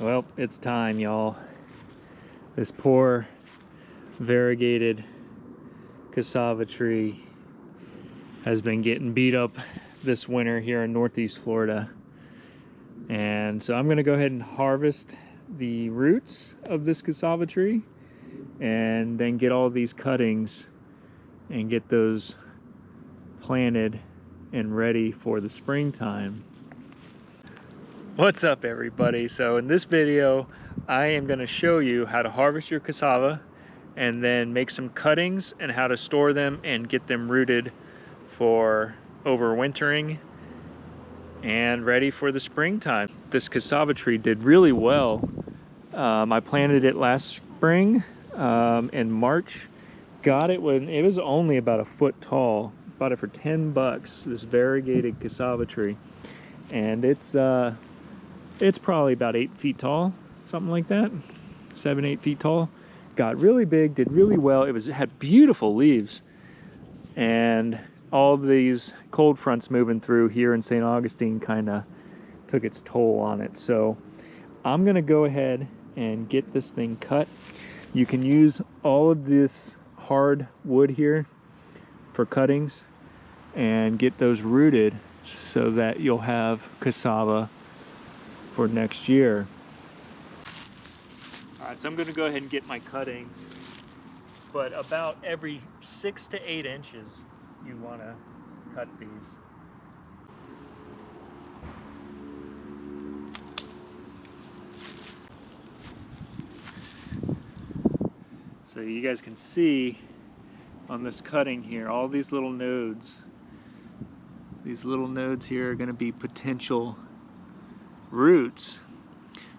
Well, it's time, y'all. This poor variegated cassava tree has been getting beat up this winter here in Northeast Florida. And so I'm gonna go ahead and harvest the roots of this cassava tree and then get all these cuttings and get those planted and ready for the springtime. What's up, everybody? So in this video I am going to show you how to harvest your cassava and then make some cuttings and how to store them and get them rooted for overwintering and ready for the springtime. This cassava tree did really well. I planted it last spring in March. Got it when it was only about a foot tall. Bought it for 10 bucks, this variegated cassava tree. And it's probably about 8 feet tall, something like that. 7-8 feet tall. Got really big, did really well. It had beautiful leaves. And all these cold fronts moving through here in St. Augustine kind of took its toll on it. So I'm gonna go ahead and get this thing cut. You can use all of this hard wood here for cuttings and get those rooted so that you'll have cassava for next year. All right, so I'm gonna go ahead and get my cuttings, but about every 6 to 8 inches you wanna cut these. So you guys can see on this cutting here, all these little nodes. These little nodes here are gonna be potential roots.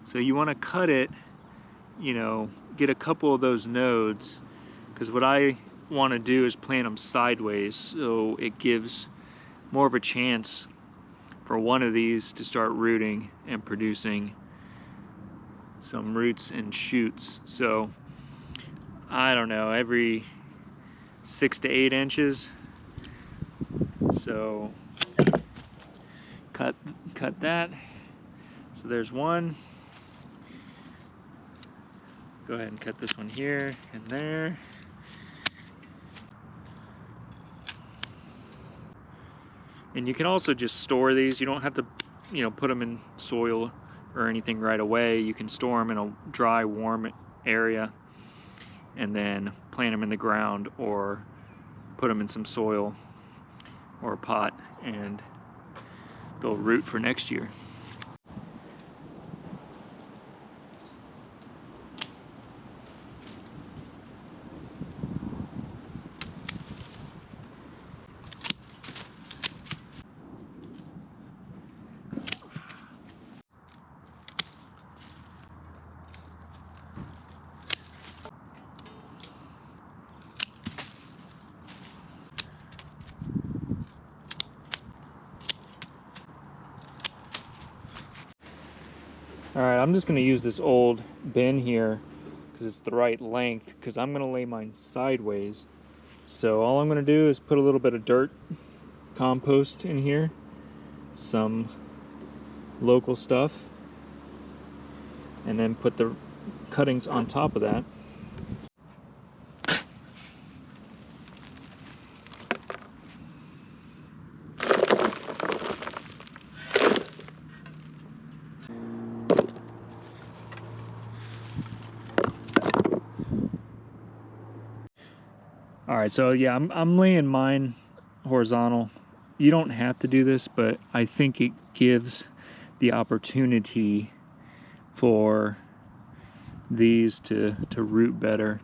So you wanna cut it, you know, get a couple of those nodes, because what I wanna do is plant them sideways so it gives more of a chance for one of these to start rooting and producing some roots and shoots. So I don't know, every 6 to 8 inches. So cut that. So there's one. Go ahead and cut this one here and there. And you can also just store these. You don't have to, you know, put them in soil or anything right away. You can store them in a dry, warm area and then plant them in the ground or put them in some soil or a pot, and they'll root for next year. All right, I'm just gonna use this old bin here because it's the right length, because I'm gonna lay mine sideways. So all I'm gonna do is put a little bit of dirt compost in here, some local stuff, and then put the cuttings on top of that. All right, so yeah, I'm laying mine horizontal. You don't have to do this, but I think it gives the opportunity for these to root better.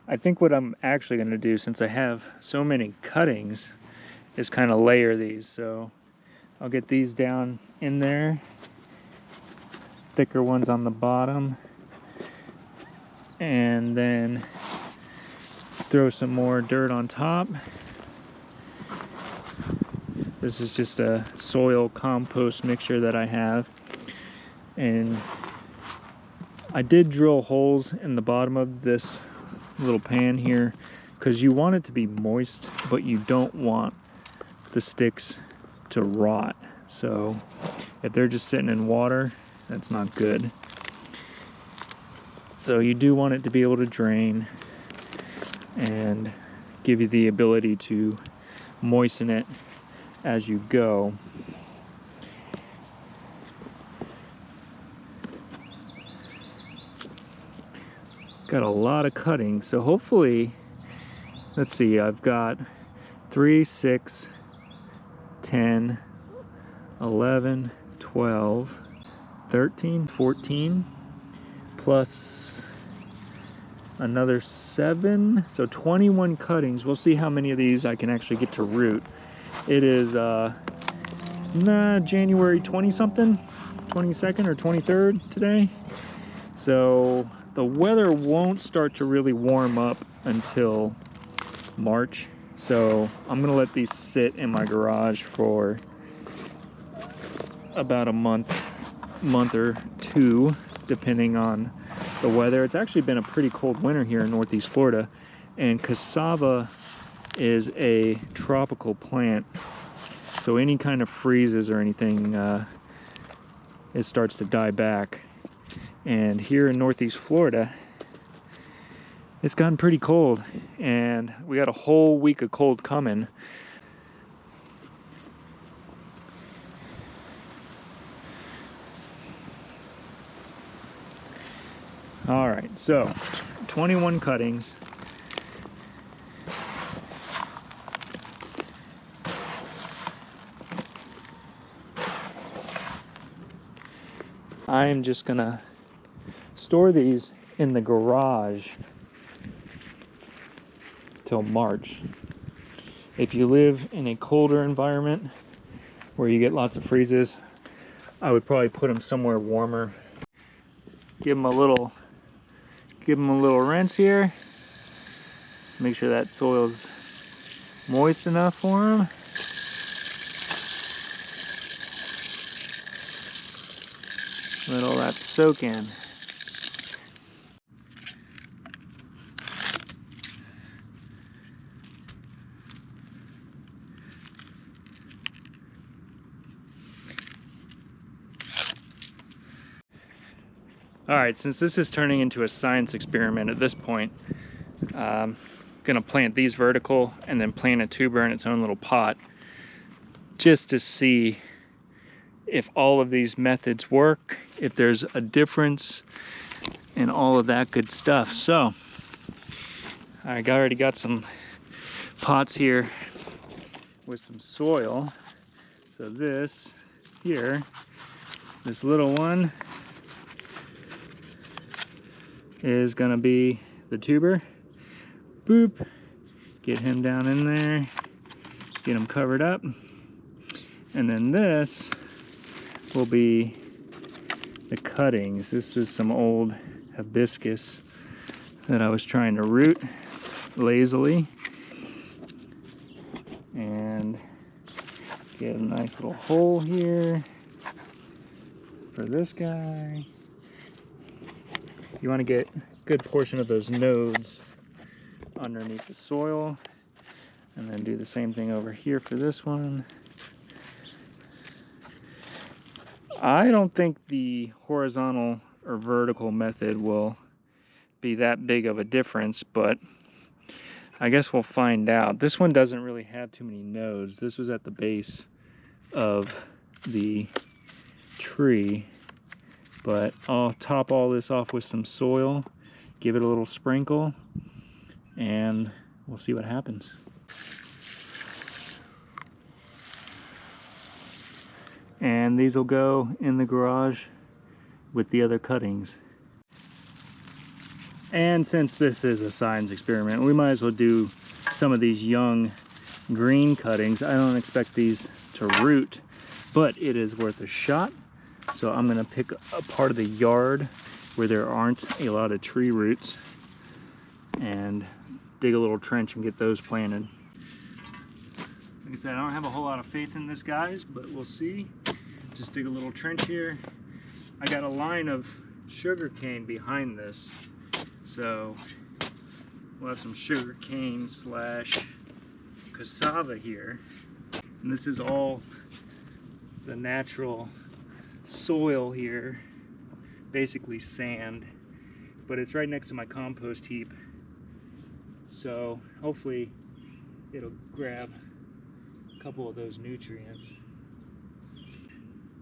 I think what I'm actually going to do, since I have so many cuttings, is kind of layer these. So I'll get these down in there, thicker ones on the bottom, and then throw some more dirt on top. This is just a soil compost mixture that I have, and I did drill holes in the bottom of this little pan here because you want it to be moist, but you don't want the sticks to rot. So if they're just sitting in water, that's not good. So you do want it to be able to drain and give you the ability to moisten it as you go. Got a lot of cuttings, so hopefully, let's see, I've got 3, 6, 10, 11, 12, 13, 14, plus another 7, so 21 cuttings. We'll see how many of these I can actually get to root. It is January 20-something, 22nd or 23rd today. So the weather won't start to really warm up until March. So I'm gonna let these sit in my garage for about a month or two, depending on the weather. It's actually been a pretty cold winter here in Northeast Florida, and cassava is a tropical plant. So any kind of freezes or anything, it starts to die back. And here in Northeast Florida, it's gotten pretty cold, and we got a whole week of cold coming. All right, so 21 cuttings. I am just gonna store these in the garage till March. If you live in a colder environment where you get lots of freezes, I would probably put them somewhere warmer. Give them a little rinse here. Make sure that soil's moist enough for them. Let all that soak in. All right, since this is turning into a science experiment at this point, I'm gonna plant these vertical and then plant a tuber in its own little pot, just to see if all of these methods work, if there's a difference, and all of that good stuff. So I already got some pots here with some soil. So this here, this little one, is gonna be the tuber. Boop, get him down in there, get him covered up, and then this will be the cuttings. This is some old hibiscus that I was trying to root lazily, and get a nice little hole here for this guy. You want to get a good portion of those nodes underneath the soil, and then do the same thing over here for this one. I don't think the horizontal or vertical method will be that big of a difference, but I guess we'll find out. This one doesn't really have too many nodes. This was at the base of the tree, but I'll top all this off with some soil, give it a little sprinkle, and we'll see what happens. And these will go in the garage with the other cuttings. And since this is a science experiment, we might as well do some of these young green cuttings. I don't expect these to root, but it is worth a shot. So I'm gonna pick a part of the yard where there aren't a lot of tree roots and dig a little trench and get those planted. Like I said, I don't have a whole lot of faith in this, guys, but we'll see. Just dig a little trench here. I got a line of sugar cane behind this, so we'll have some sugar cane slash cassava here. And this is all the natural soil here, basically sand, but it's right next to my compost heap. So hopefully it'll grab a couple of those nutrients.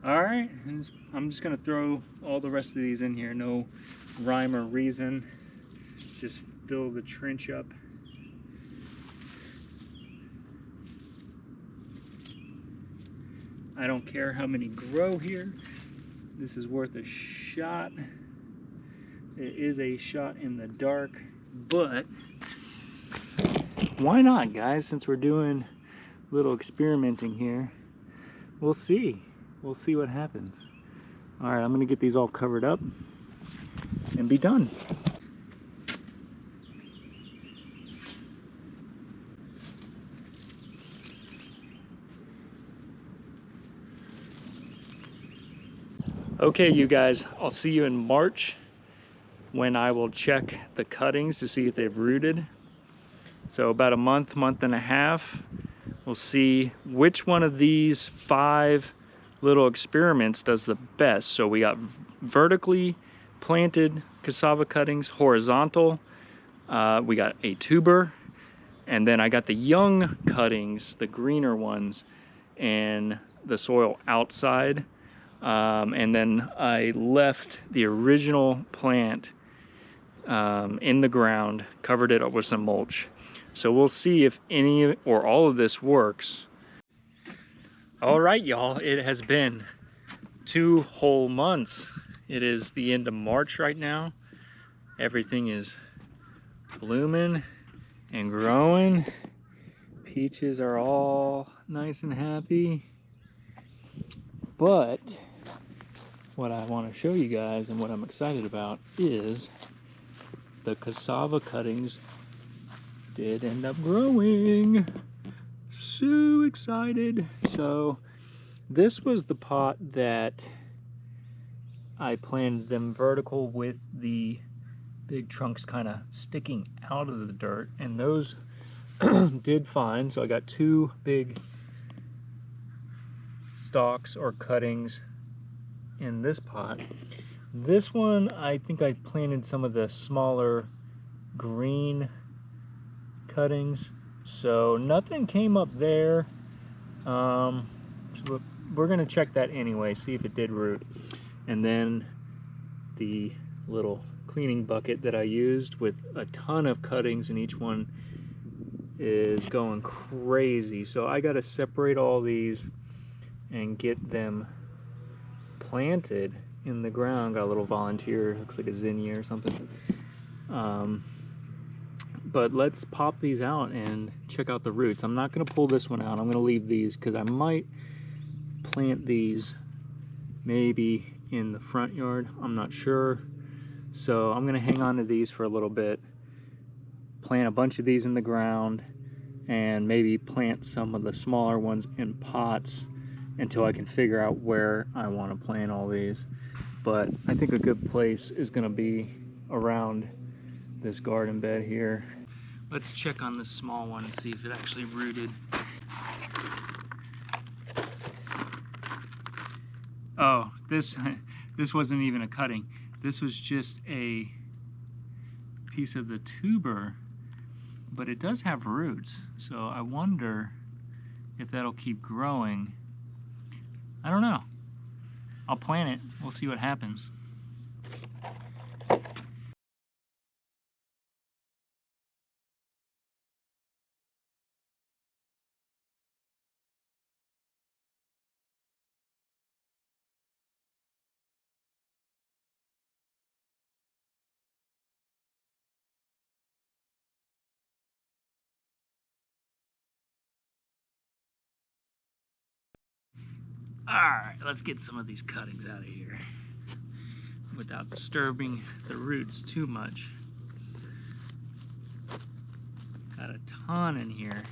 All right, I'm just gonna throw all the rest of these in here. No rhyme or reason. Just fill the trench up. I don't care how many grow here. This is worth a shot. It is a shot in the dark, but why not, guys? Since we're doing a little experimenting here, we'll see. We'll see what happens. All right, I'm gonna get these all covered up and be done. Okay, you guys, I'll see you in March when I will check the cuttings to see if they've rooted. So about a month and a half, we'll see which one of these 5 little experiments does the best. So we got vertically planted cassava cuttings, horizontal, we got a tuber, and then I got the young cuttings, the greener ones, in the soil outside. And then I left the original plant in the ground, covered it up with some mulch. So we'll see if any or all of this works. All right, y'all, it has been 2 whole months. It is the end of March right now. Everything is blooming and growing. Peaches are all nice and happy. But what I want to show you guys and what I'm excited about is the cassava cuttings did end up growing. So excited. So this was the pot that I planted them vertical with the big trunks kind of sticking out of the dirt, and those did fine. So I got 2 big stalks or cuttings in this pot. This one, I think I planted some of the smaller green cuttings, so nothing came up there. So we're gonna check that anyway, see if it did root. And then the little cleaning bucket that I used with a ton of cuttings in each one is going crazy. So I gotta separate all these and get them planted in the ground. Got a little volunteer, looks like a zinnia or something. But let's pop these out and check out the roots. I'm not gonna pull this one out. I'm gonna leave these because I might plant these maybe in the front yard. I'm not sure. So I'm gonna hang on to these for a little bit, plant a bunch of these in the ground, and maybe plant some of the smaller ones in pots until I can figure out where I want to plant all these. But I think a good place is going to be around this garden bed here. Let's check on this small one and see if it actually rooted. Oh, this wasn't even a cutting. This was just a piece of the tuber, but it does have roots. So I wonder if that'll keep growing. I don't know. I'll plant it. We'll see what happens. Alright, let's get some of these cuttings out of here without disturbing the roots too much. Got a ton in here.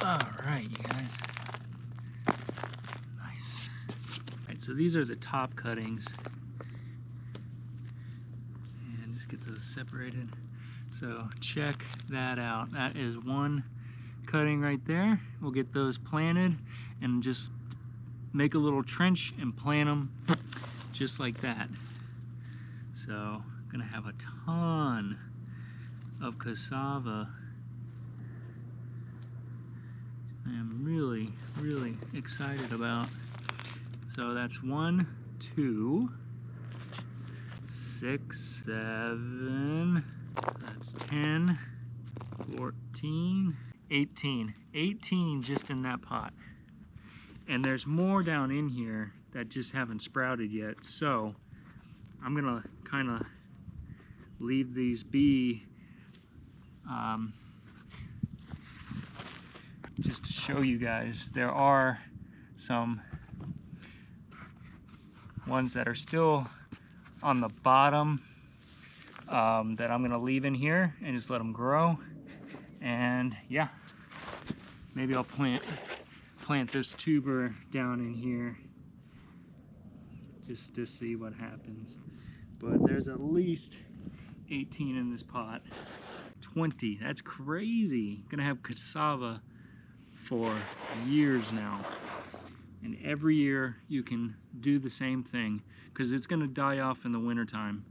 Alright, you guys. so these are the top cuttings. And just get those separated. So check that out. That is one cutting right there. We'll get those planted and just make a little trench and plant them just like that. So I'm gonna have a ton of cassava. I am really, really excited about. So that's 1, 2, 6, 7, that's 10, 14, 18. 18 just in that pot. And there's more down in here that just haven't sprouted yet. So I'm gonna kind of leave these be just to show you guys. There are some ones that are still on the bottom that I'm gonna leave in here and just let them grow. And yeah, maybe I'll plant this tuber down in here just to see what happens. But there's at least 18 in this pot. 20, that's crazy. Gonna have cassava for years now. And every year you can do the same thing because it's gonna die off in the wintertime.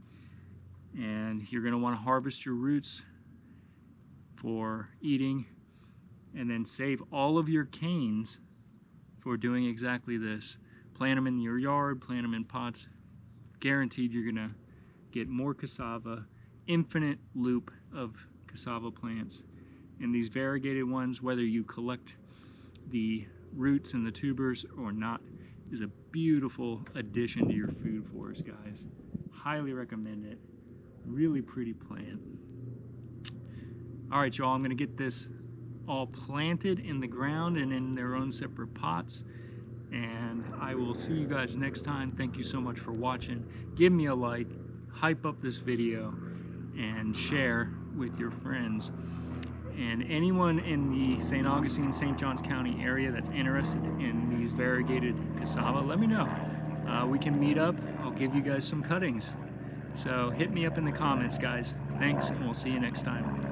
And you're gonna wanna harvest your roots for eating and then save all of your canes for doing exactly this. Plant them in your yard, plant them in pots. Guaranteed you're gonna get more cassava, infinite loop of cassava plants. And these variegated ones, whether you collect the roots and the tubers or not, is a beautiful addition to your food forest, guys. Highly recommend it. Really pretty plant. All right, y'all, I'm gonna get this all planted in the ground and in their own separate pots. And I will see you guys next time. Thank you so much for watching. Give me a like, hype up this video, and share with your friends. And anyone in the St. Augustine, St. Johns County area that's interested in these variegated cassava, let me know. We can meet up. I'll give you guys some cuttings. So hit me up in the comments, guys. Thanks, and we'll see you next time.